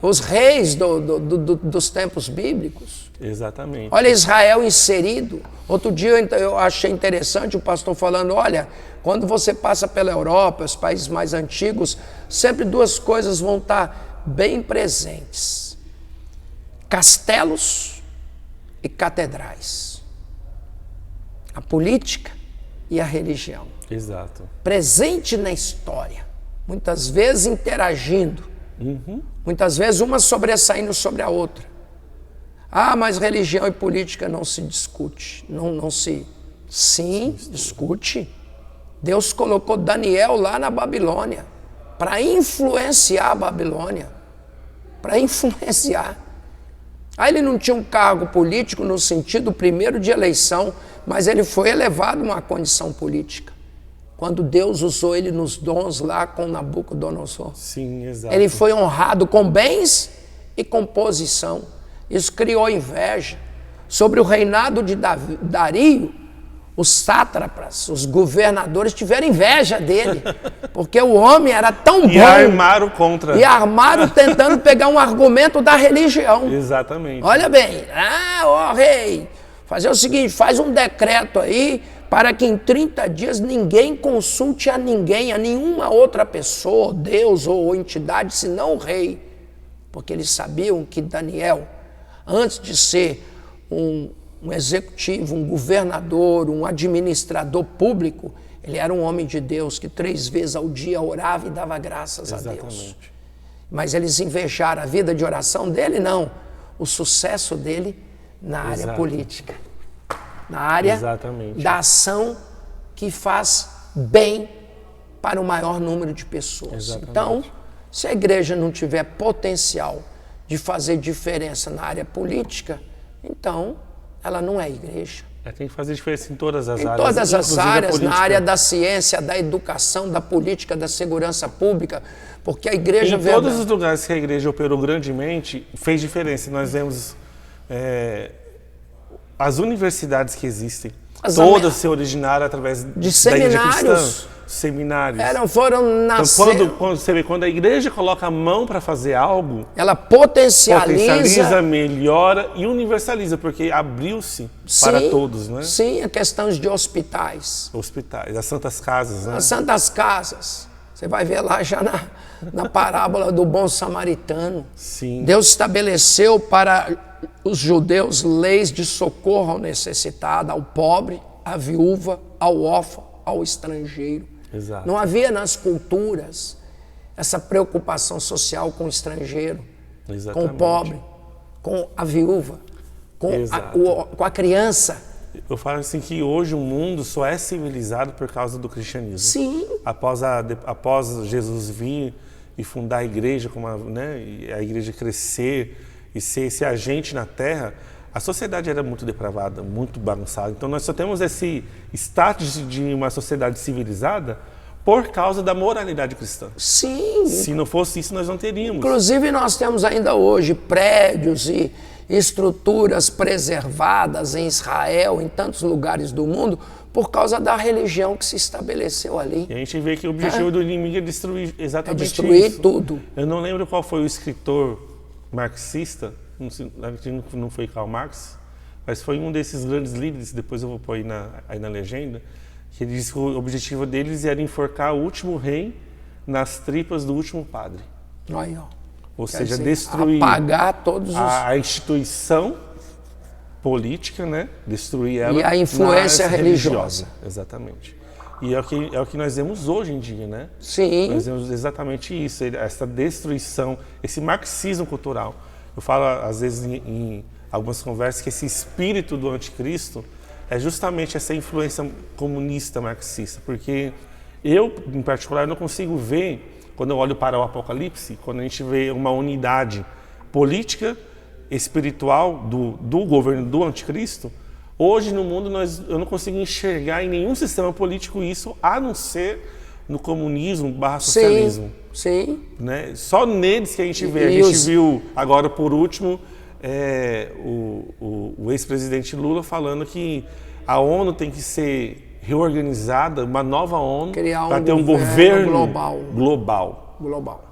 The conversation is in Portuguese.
Os reis dos tempos bíblicos. Exatamente. Olha Israel inserido. Outro dia eu achei interessante o pastor falando, olha, quando você passa pela Europa, os países mais antigos, sempre duas coisas vão estar bem presentes. Castelos e catedrais. A política e a religião. Exato. Presente na história. Muitas vezes interagindo. Muitas vezes uma sobressaindo sobre a outra. Ah, mas religião e política não se discute. Sim, discute. Deus colocou Daniel lá na Babilônia para influenciar a Babilônia. Para influenciar. Aí ele não tinha um cargo político no sentido primeiro de eleição, mas ele foi elevado a uma condição política. Quando Deus usou ele nos dons lá com Nabucodonosor. Sim, exato. Ele foi honrado com bens e com posição. Isso criou inveja. Sobre o reinado de Dario, os sátrapas, os governadores tiveram inveja dele, porque o homem era tão bom. E armaram contra. E armaram tentando pegar um argumento da religião. Exatamente. Olha bem, ó rei, fazer o seguinte, faz um decreto aí, para que em 30 dias ninguém consulte a ninguém, a nenhuma outra pessoa, Deus ou entidade, senão o rei. Porque eles sabiam que Daniel, antes de ser um executivo, um governador, um administrador público, ele era um homem de Deus que 3 vezes ao dia orava e dava graças a Deus. Mas eles invejaram a vida de oração dele? Não. O sucesso dele na área política. Na área da ação que faz bem para o maior número de pessoas. Exatamente. Então, se a igreja não tiver potencial de fazer diferença na área política, então ela não é igreja. Tem que fazer diferença em todas as áreas. Em todas as áreas, na área da ciência, da educação, da política, da segurança pública, porque a igreja... Em todos os lugares que a igreja operou grandemente, fez diferença. Nós vemos... as universidades que existem, todas se originaram através de seminários. Seminários. Foram nascer. Então, quando a igreja coloca a mão para fazer algo, ela potencializa, melhora e universaliza, porque abriu-se para todos, né? Sim, a questão de hospitais. Hospitais, as santas casas, né? As santas casas. Você vai ver lá já na parábola do bom samaritano. Sim. Deus estabeleceu para os judeus leis de socorro ao necessitado, ao pobre, à viúva, ao órfão, ao estrangeiro. Exato. Não havia nas culturas essa preocupação social com o estrangeiro, com o pobre, com a viúva, com a criança. Eu falo assim que hoje o mundo só é civilizado por causa do cristianismo. Sim. Após Jesus vir e fundar a igreja, e a igreja crescer e ser esse agente na terra, a sociedade era muito depravada, muito bagunçada. Então nós só temos esse status de uma sociedade civilizada por causa da moralidade cristã. Sim. Se não fosse isso, nós não teríamos. Inclusive nós temos ainda hoje prédios e estruturas preservadas em Israel, em tantos lugares do mundo, por causa da religião que se estabeleceu ali. E a gente vê que o objetivo do inimigo é destruir exatamente isso. Destruir tudo. Eu não lembro qual foi o escritor marxista, não foi Karl Marx, mas foi um desses grandes líderes, depois eu vou pôr aí na legenda, que ele disse que o objetivo deles era enforcar o último rei nas tripas do último padre. Aí, ó. Ou seja, destruir apagar todos a instituição política, né? Destruir ela. E a influência religiosa. Exatamente. E é o que nós vemos hoje em dia, né? Sim. Nós vemos exatamente isso, essa destruição, esse marxismo cultural. Eu falo, às vezes, em algumas conversas, que esse espírito do anticristo é justamente essa influência comunista marxista, porque eu, em particular, não consigo ver, quando eu olho para o Apocalipse, quando a gente vê uma unidade política, espiritual do governo do anticristo, hoje no mundo eu não consigo enxergar em nenhum sistema político isso, a não ser no comunismo / socialismo. Sim. Né? Só neles que a gente vê. A gente viu agora, por último, o ex-presidente Lula falando que a ONU tem que ser reorganizada, uma nova ONU, para ter um governo global.